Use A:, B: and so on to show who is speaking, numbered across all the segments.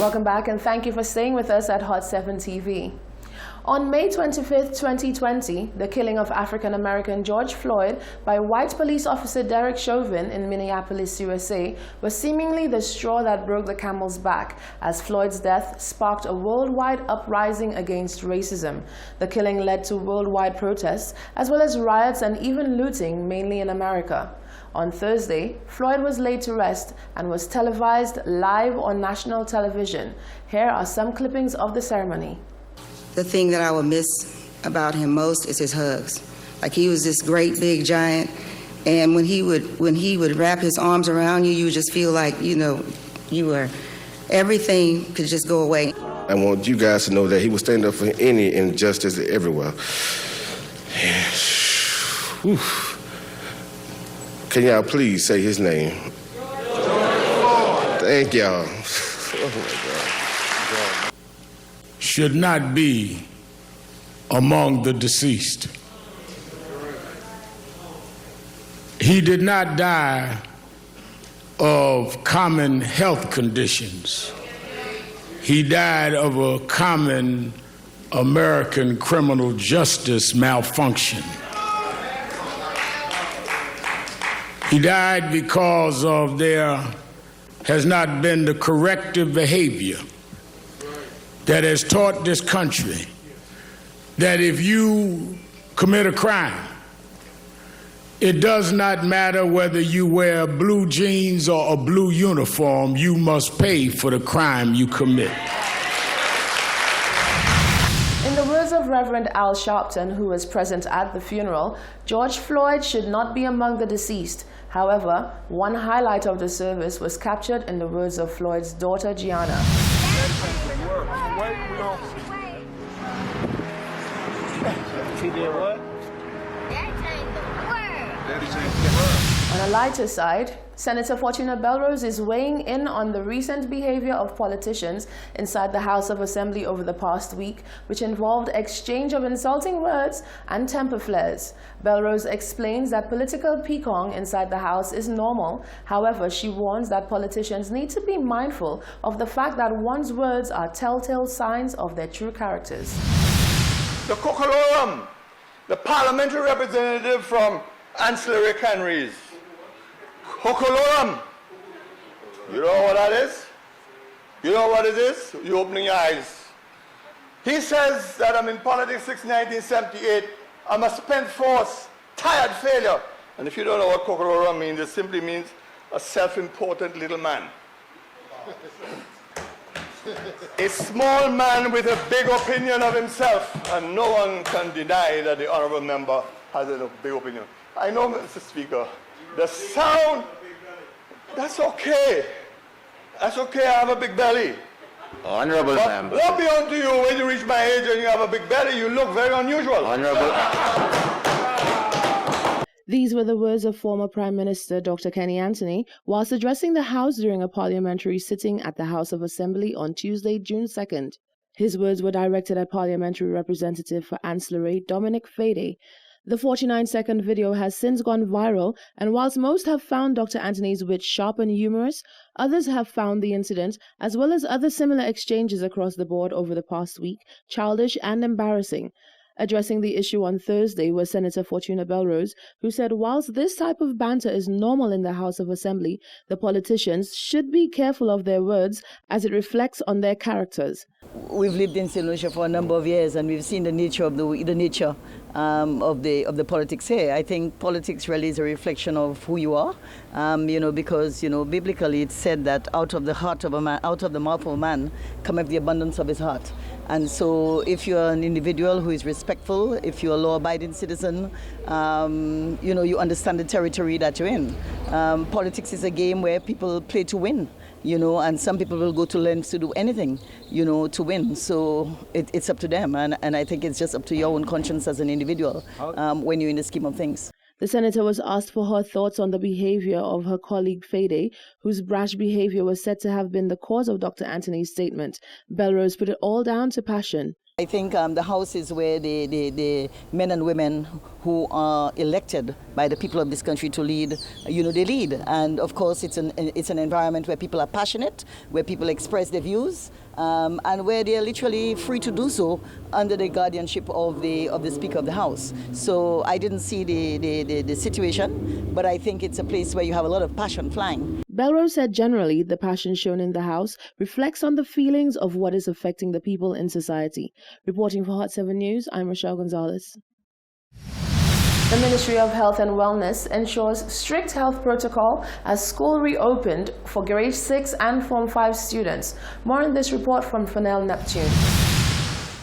A: Welcome back and thank you for staying with us at Hot 7 TV. On May 25, 2020, the killing of African-American George Floyd by white police officer Derek Chauvin in Minneapolis, USA, was seemingly the straw that broke the camel's back, as Floyd's death sparked a worldwide uprising against racism. The killing led to worldwide protests, as well as riots and even looting, mainly in America. On Thursday, Floyd was laid to rest and was televised live on national television. Here are some clippings of the ceremony.
B: The thing that I would miss about him most is his hugs. Like, he was this great big giant, and when he would wrap his arms around you, you would just feel like, you know, everything could just go away.
C: I want you guys to know that he would stand up for any injustice everywhere. Whew. Can y'all please say his name? Thank y'all. Oh my God.
D: Should not be among the deceased. He did not die of common health conditions. He died of a common American criminal justice malfunction. He died because of there has not been the corrective behavior that has taught this country that if you commit a crime, it does not matter whether you wear blue jeans or a blue uniform, you must pay for the crime you commit.
A: In the words of Reverend Al Sharpton, who was present at the funeral, George Floyd should not be among the deceased. However, one highlight of the service was captured in the words of Floyd's daughter, Gianna.
E: She did what?
A: On a lighter side, Senator Fortuna Belrose is weighing in on the recent behavior of politicians inside the House of Assembly over the past week, which involved exchange of insulting words and temper flares. Belrose explains that political ping-pong inside the House is normal. However, she warns that politicians need to be mindful of the fact that one's words are telltale signs of their true characters.
E: The Cockalorum, the parliamentary representative from Ancillary Canneries. Cockalorum. You know what that is? You know what it is? You're opening your eyes. He says that I'm in politics since 1978. I'm a spent force, tired failure. And if you don't know what Cockalorum means, it simply means a self-important little man. A small man with a big opinion of himself, and no one can deny that the honorable member has a big opinion. I know, Mr. Speaker, the sound, that's okay. That's okay, I have a big belly.
F: Honorable member.
E: What beyond to you, when you reach my age and you have a big belly, you look very unusual.
F: Honorable.
A: These were the words of former Prime Minister Dr. Kenny Anthony whilst addressing the House during a parliamentary sitting at the House of Assembly on Tuesday, June 2nd. His words were directed at Parliamentary Representative for Ancillary, Dominic Fede. The 49-second video has since gone viral, and whilst most have found Dr. Anthony's wit sharp and humorous, others have found the incident, as well as other similar exchanges across the board over the past week, childish and embarrassing. Addressing the issue on Thursday was Senator Fortuna Belrose, who said whilst this type of banter is normal in the House of Assembly, the politicians should be careful of their words as it reflects on their characters.
G: We've lived in St. Lucia for a number of years, and we've seen the nature of the politics here. I think politics really is a reflection of who you are, because biblically it's said that out of the heart of a man, out of the mouth of a man, cometh the abundance of his heart. And so, if you're an individual who is respectful, if you're a law-abiding citizen, you understand the territory that you're in. Politics is a game where people play to win. And some people will go to lengths to do anything, to win. So it's up to them. And I think it's just up to your own conscience as an individual when you're in the scheme of things.
A: The senator was asked for her thoughts on the behavior of her colleague Fede, whose brash behavior was said to have been the cause of Dr. Anthony's statement. Belrose put it all down to passion.
G: I think the House is where the men and women who are elected by the people of this country to lead, they lead. And of course, it's an environment where people are passionate, where people express their views, and where they are literally free to do so under the guardianship of the Speaker of the House. So I didn't see the situation, but I think it's a place where you have a lot of passion flying.
A: Belrose said generally the passion shown in the House reflects on the feelings of what is affecting the people in society. Reporting for Hot 7 News, I'm Rochelle Gonzalez. The Ministry of Health and Wellness ensures strict health protocol as school reopened for grade 6 and Form 5 students. More in this report from Fennell Neptune.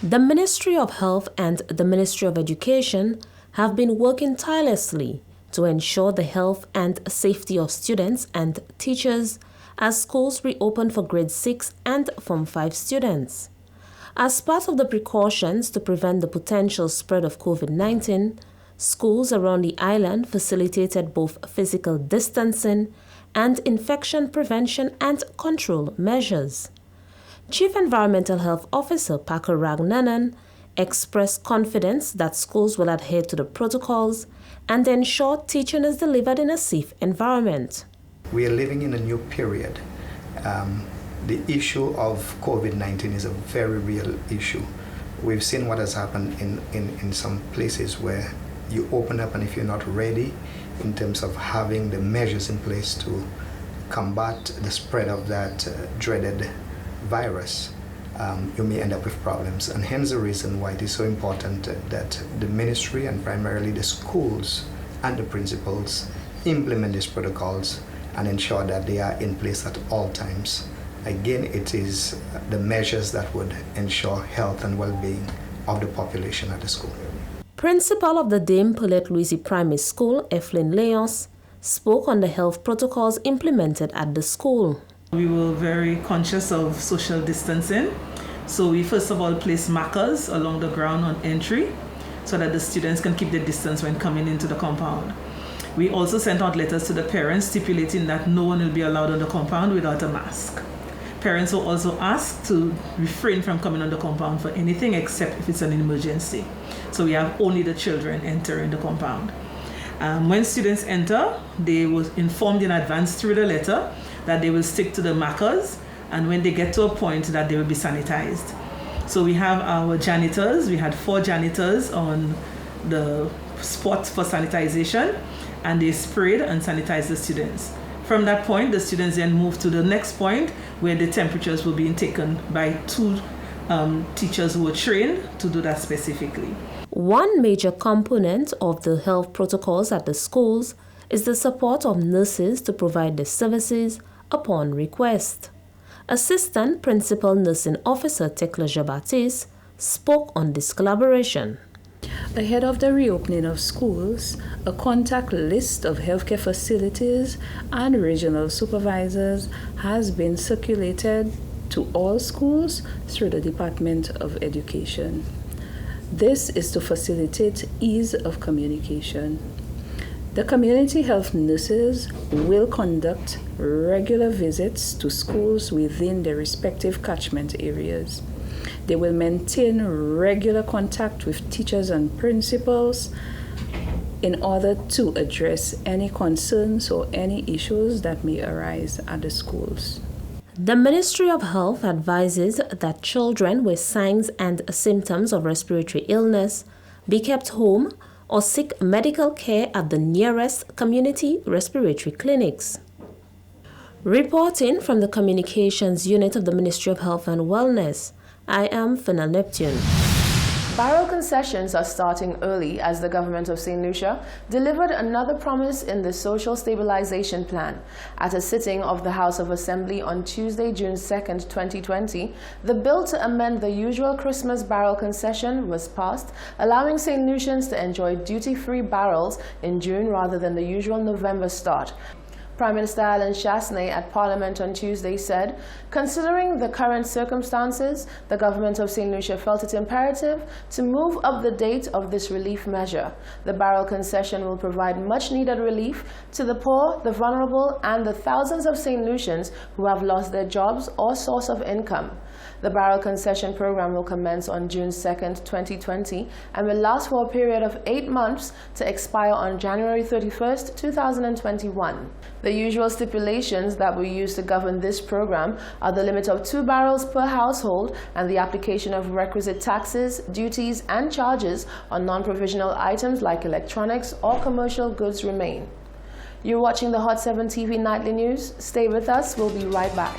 H: The Ministry of Health and the Ministry of Education have been working tirelessly to ensure the health and safety of students and teachers as schools reopen for grade 6 and Form 5 students. As part of the precautions to prevent the potential spread of COVID-19, schools around the island facilitated both physical distancing and infection prevention and control measures. Chief Environmental Health Officer Packer Ragnanan expressed confidence that schools will adhere to the protocols and ensure teaching is delivered in a safe environment.
I: We are living in a new period. The issue of COVID-19 is a very real issue. We've seen what has happened in some places where you open up, and if you're not ready in terms of having the measures in place to combat the spread of that dreaded virus, you may end up with problems. And hence the reason why it is so important that the ministry and primarily the schools and the principals implement these protocols and ensure that they are in place at all times. Again, it is the measures that would ensure health and well-being of the population at the school.
H: Principal of the Dame Paulette Louise Primary School, Eflin Leos, spoke on the health protocols implemented at the school.
J: We were very conscious of social distancing. So we first of all placed markers along the ground on entry so that the students can keep their distance when coming into the compound. We also sent out letters to the parents stipulating that no one will be allowed on the compound without a mask. Parents were also asked to refrain from coming on the compound for anything except if it's an emergency. So we have only the children entering the compound. When students enter, they were informed in advance through the letter that they will stick to the markers, and when they get to a point that they will be sanitized. So we have our janitors. We had 4 janitors on the spot for sanitization, and they sprayed and sanitized the students. From that point, the students then moved to the next point where the temperatures were being taken by 2 teachers who were trained to do that specifically.
H: One major component of the health protocols at the schools is the support of nurses to provide the services upon request. Assistant Principal Nursing Officer Tekla Jabatis spoke on this collaboration.
K: Ahead of the reopening of schools, a contact list of healthcare facilities and regional supervisors has been circulated to all schools through the Department of Education. This is to facilitate ease of communication. The community health nurses will conduct regular visits to schools within their respective catchment areas. They will maintain regular contact with teachers and principals in order to address any concerns or any issues that may arise at the schools.
H: The Ministry of Health advises that children with signs and symptoms of respiratory illness be kept home or seek medical care at the nearest community respiratory clinics. Reporting from the Communications Unit of the Ministry of Health and Wellness, I am Fennell Neptune.
A: Barrel concessions are starting early as the government of St. Lucia delivered another promise in the Social Stabilization Plan. At a sitting of the House of Assembly on Tuesday, June 2nd, 2020, the bill to amend the usual Christmas barrel concession was passed, allowing St. Lucians to enjoy duty-free barrels in June rather than the usual November start. Prime Minister Alan Chastanet at Parliament on Tuesday said, considering the current circumstances, the government of St. Lucia felt it imperative to move up the date of this relief measure. The barrel concession will provide much needed relief to the poor, the vulnerable, and the thousands of St. Lucians who have lost their jobs or source of income. The barrel concession program will commence on June 2nd, 2020 and will last for a period of 8 months to expire on January 31st, 2021. The usual stipulations that were used to govern this program are the limit of 2 barrels per household and the application of requisite taxes, duties, and charges on non-provisional items like electronics or commercial goods remain. You're watching the Hot 7 TV Nightly News. Stay with us. We'll be right back.